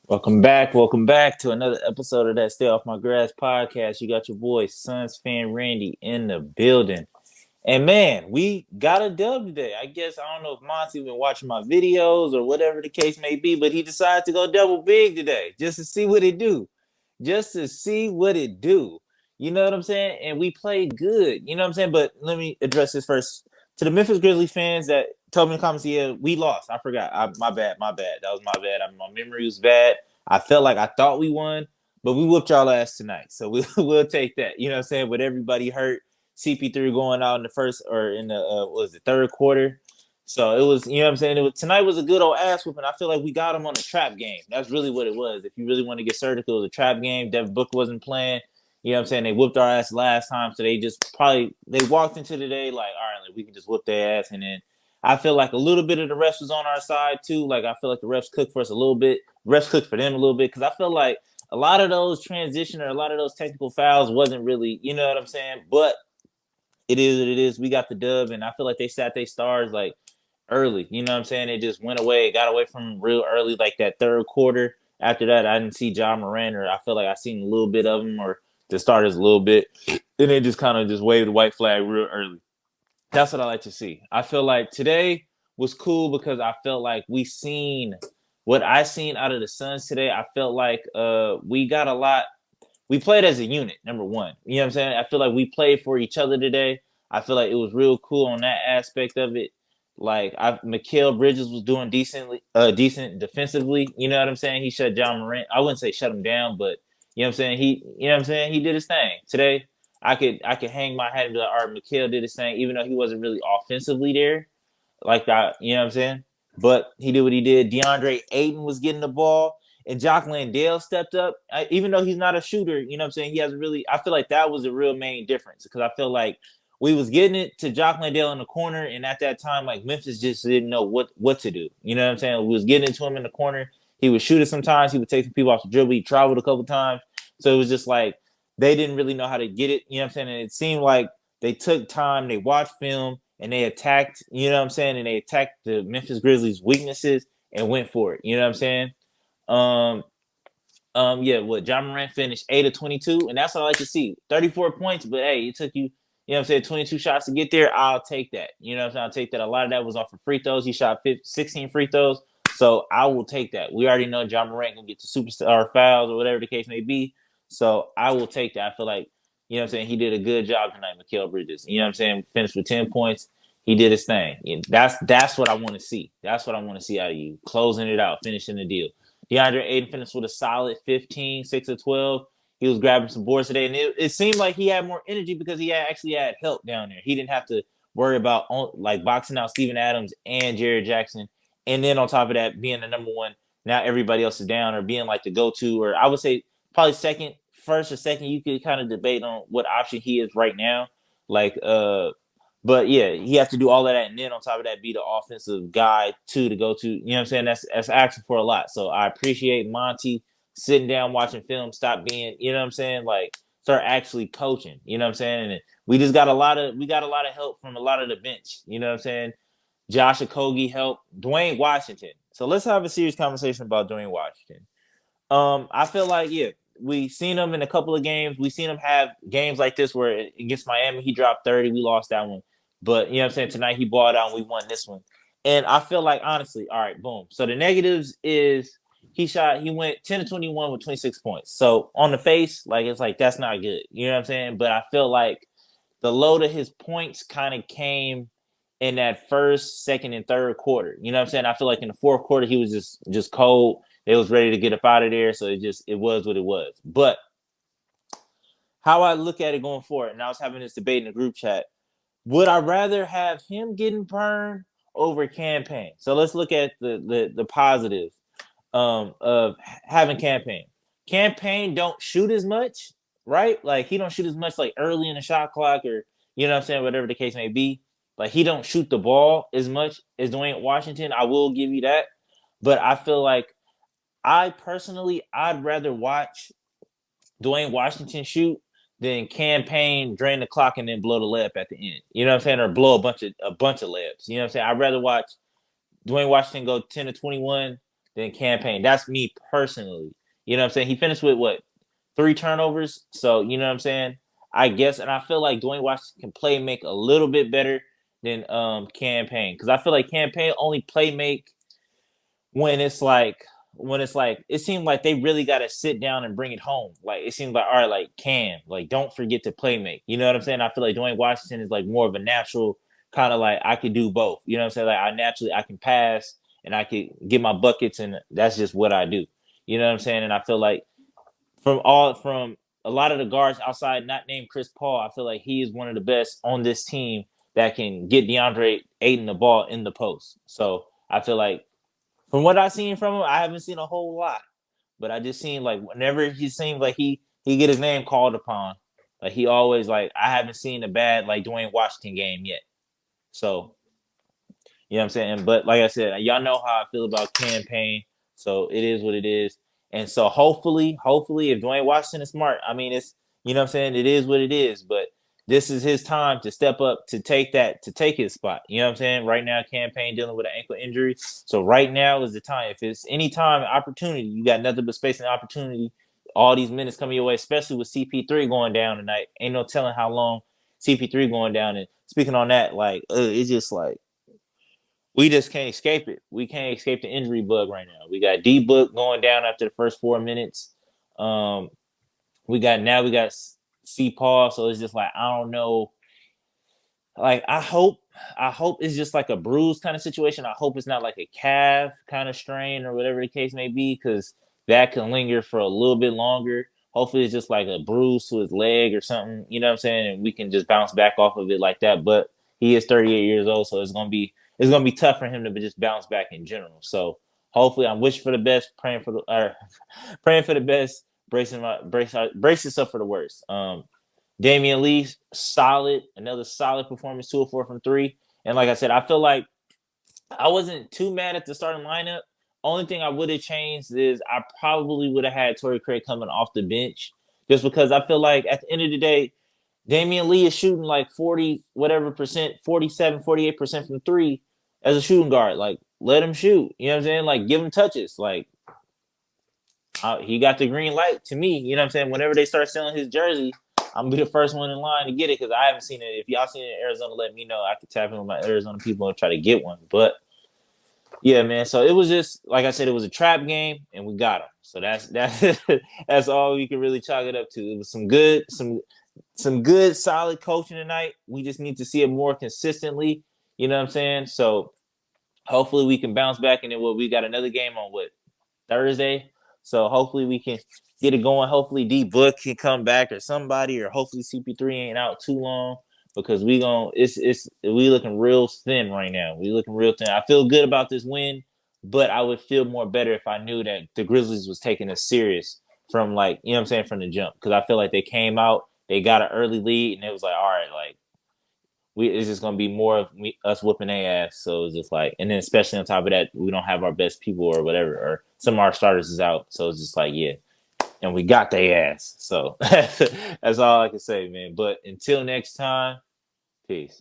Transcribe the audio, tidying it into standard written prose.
Welcome back to another episode of that Stay Off My Grass podcast. You got your boy Suns fan Randy in the building. And man, we got a dub today. I guess I don't know if Monty been watching my videos or whatever the case may be, but he decided to go double big today just to see what it do. Just to see what it do. You know what I'm saying? And we played good. You know what I'm saying? But let me address this first. To the Memphis Grizzlies fans that told me in the comments, yeah, we lost. I forgot. My bad. My bad. That was my bad. My memory was bad. I felt like I thought we won, but we whooped y'all ass tonight. So we'll take that. You know what I'm saying? With everybody hurt, CP3 going out in the first or in the what was it, third quarter. So it was, you know what I'm saying? Tonight was a good old ass whooping. I feel like we got him on a trap game. That's really what it was. If you really want to get surgical, it was a trap game. Devin Booker wasn't playing. You know what I'm saying? They whooped our ass last time, so they walked into the day like, all right, like, we can just whoop their ass. And then I feel like a little bit of the refs was on our side too. Like I feel like the refs cooked for us a little bit. Refs cooked for them a little bit because I feel like a lot of those transition or a lot of those technical fouls wasn't really, you know what I'm saying? But it is what it is. We got the dub, and I feel like they sat their stars like early. You know what I'm saying? They just went away, got away from real early, like that third quarter. After that, I didn't see John Moran, or I feel like I seen a little bit of him, or the starters a little bit. Then they just kind of just waved the white flag real early. That's what I like to see. I feel like today was cool because I felt like we seen what I seen out of the Suns today. I felt like we got a lot. We played as a unit, number one. You know what I'm saying? I feel like we played for each other today. I feel like it was real cool on that aspect of it. Like Mikal Bridges was doing decent defensively. You know what I'm saying? He shut John Morant. I wouldn't say shut him down, but you know what I'm saying. You know what I'm saying. He did his thing today. I could hang my hat and be like, all right, Mikal did his thing, even though he wasn't really offensively there like that. You know what I'm saying? But he did what he did. DeAndre Ayton was getting the ball, and Jock Landale stepped up. Even though he's not a shooter, you know what I'm saying? He hasn't really. I feel like that was the real main difference because I feel like we was getting it to Jock Landale in the corner, and at that time, like Memphis just didn't know what to do. You know what I'm saying? We was getting it to him in the corner. He would shoot it sometimes. He would take some people off the dribble. He traveled a couple times, so it was just like they didn't really know how to get it. You know what I'm saying? And it seemed like they took time. They watched film and they attacked, you know what I'm saying? And they attacked the Memphis Grizzlies' weaknesses and went for it. You know what I'm saying? Um, yeah, what John Morant finished 8 of 22, and that's what I like to see. 34 points, but hey, it took you, you know what I'm saying, 22 shots to get there. I'll take that. You know what I'm saying? I'll take that. A lot of that was off of free throws. He shot 16 free throws. So I will take that. We already know John Morant gonna get the superstar fouls or whatever the case may be. So I will take that. I feel like, you know what I'm saying, he did a good job tonight, Mikal Bridges. You know what I'm saying? Finished with 10 points. He did his thing. That's what I want to see. That's what I want to see out of you. Closing it out, finishing the deal. DeAndre Ayton finished with a solid 15, 6 of 12. He was grabbing some boards today, and it seemed like he had more energy because he actually had help down there. He didn't have to worry about like boxing out Steven Adams and Jared Jackson. And then on top of that, being the number one, now everybody else is down or being like the go-to, or I would say probably second, first or second, you could kind of debate on what option he is right now. Like, but yeah, he has to do all of that, and then on top of that, be the offensive guy too to go to. You know what I'm saying? That's asking for a lot. So I appreciate Monty sitting down watching film, stop being, you know what I'm saying? Like start actually coaching. You know what I'm saying? And we got a lot of help from a lot of the bench. You know what I'm saying? Josh Okogie helped Dwayne Washington. So let's have a serious conversation about Dwayne Washington. I feel like we seen him in a couple of games. We seen him have games like this where against Miami he dropped 30. We lost that one. But you know what I'm saying? Tonight he balled out and we won this one. And I feel like honestly, all right, boom. So the negatives is he went 10 to 21 with 26 points. So on the face, like it's like that's not good. You know what I'm saying? But I feel like the load of his points kind of came in that first, second, and third quarter. You know what I'm saying? I feel like in the fourth quarter he was just cold. They was ready to get up out of there, so it was what it was. But how I look at it going forward, and I was having this debate in the group chat, would I rather have him getting burned over campaign? So let's look at the positives of having campaign. Campaign don't shoot as much, right? Like he don't shoot as much like early in the shot clock or you know what I'm saying, whatever the case may be. Like he don't shoot the ball as much as Dwayne Washington. I will give you that. But I feel like I'd rather watch Dwayne Washington shoot than campaign drain the clock and then blow the layup at the end. You know what I'm saying? Or blow a bunch of layups. You know what I'm saying? I'd rather watch Dwayne Washington go 10 to 21 than campaign. That's me personally. You know what I'm saying? He finished with what, 3 turnovers. So you know what I'm saying? I guess, and I feel like Dwayne Washington can play make a little bit better than campaign, because I feel like campaign only play make when it's like it seemed like they really got to sit down and bring it home. Like it seems like, all right, like Cam, like don't forget to play make. You know what I'm saying? I feel like Dwayne Washington is like more of a natural kind of like I could do both. You know what I'm saying? Like I can pass and I could get my buckets, and that's just what I do. You know what I'm saying? And I feel like from a lot of the guards outside, not named Chris Paul, I feel like he is one of the best on this team that can get DeAndre Ayton the ball in the post. So I feel like from what I've seen from him, I haven't seen a whole lot, but I just seen like whenever he seems like he get his name called upon, like he always like I haven't seen a bad like Dwayne Washington game yet. So you know what I'm saying? But like I said, y'all know how I feel about campaign. So it is what it is. And so hopefully, if Dwayne Washington is smart, I mean, it's, you know what I'm saying? It is what it is. But this is his time to step up to take his spot. You know what I'm saying? Right now, campaign dealing with an ankle injury. So right now is the time. If it's any time, opportunity, you got nothing but space and opportunity. All these minutes coming your way, especially with CP3 going down tonight. Ain't no telling how long CP3 going down. And speaking on that, like, it's just like, we just can't escape it. We can't escape the injury bug right now. We got D Book going down after the first 4 minutes. Um, we got C Paul. So it's just like I don't know. Like I hope it's just like a bruise kind of situation. I hope it's not like a calf kind of strain or whatever the case may be, because that can linger for a little bit longer. Hopefully it's just like a bruise to his leg or something. You know what I'm saying? And we can just bounce back off of it like that. But he is 38 years old, so it's gonna be tough for him to just bounce back in general. So hopefully, I'm wishing for the best, praying for the best, brace yourself for the worst. Damian Lee, another solid performance, 2 of 4 from three. And like I said, I feel like I wasn't too mad at the starting lineup. Only thing I would have changed is I probably would have had Torrey Craig coming off the bench, just because I feel like at the end of the day, Damian Lee is shooting like 40 whatever percent, 47, 48% from three as a shooting guard. Like, let him shoot. You know what I'm saying? Like, give him touches. Like, he got the green light to me. You know what I'm saying? Whenever they start selling his jersey, I'm gonna be the first one in line to get it, because I haven't seen it. If y'all seen it in Arizona, let me know. I could tap in with my Arizona people and try to get one. But yeah, man. So it was just like I said, it was a trap game, and we got him. So that's that's all we can really chalk it up to. It was some good solid coaching tonight. We just need to see it more consistently. You know what I'm saying? So hopefully we can bounce back, and then we got another game on Thursday. So hopefully we can get it going. Hopefully D Book can come back or somebody, or hopefully CP3 ain't out too long, because we looking real thin right now. We looking real thin. I feel good about this win, but I would feel more better if I knew that the Grizzlies was taking us serious from, like, you know what I'm saying, from the jump, because I feel like they came out, they got an early lead, and it was like, all right, like, it's just gonna be more of us whooping their ass. So it's just like, and then especially on top of that, we don't have our best people or whatever, or some of our starters is out. So it's just like, yeah, and we got their ass. So that's all I can say, man. But until next time, peace.